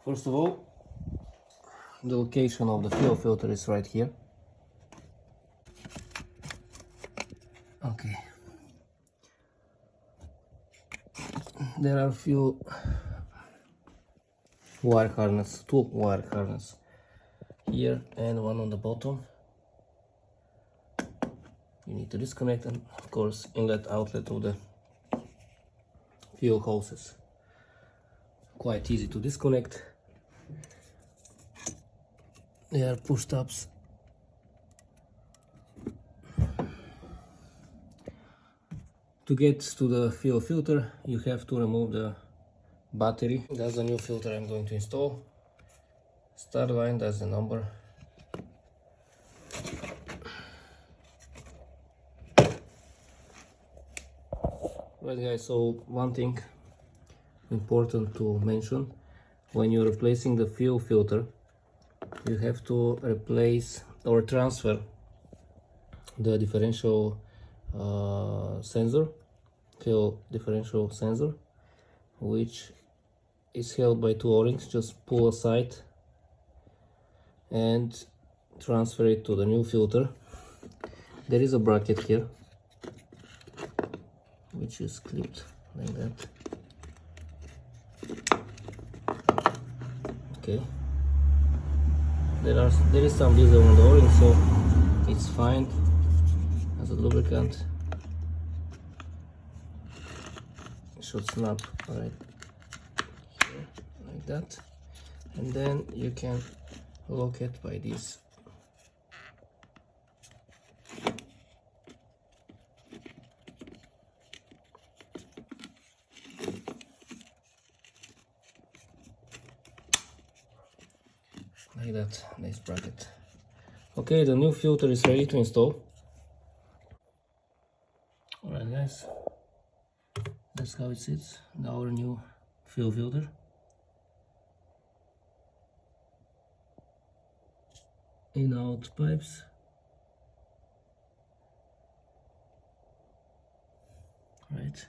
First of all, the location of the fuel filter is right here. Okay. There are a few wire harness, two wire harness here and one on the bottom. You need to disconnect, and of course inlet outlet of the fuel hoses. Quite easy to disconnect. They are push tabs. To get to the fuel filter, you have to remove the battery. That's the new filter I'm going to install. Start line, that's the number. Right guys, so one thing important to mention: when you're replacing the fuel filter, you have to replace or transfer the differential sensor, fuel differential sensor, which is held by two O-rings. Just pull aside and transfer it to the new filter. There is a bracket here which is clipped like that. Okay, there is some diesel on the O-ring, so it's fine as a lubricant. It should snap right here like that, and then you can lock it by this. Like that, this bracket. Okay, the new filter is ready to install. Alright guys, that's how it sits, our new fuel filter. In-out pipes. Right.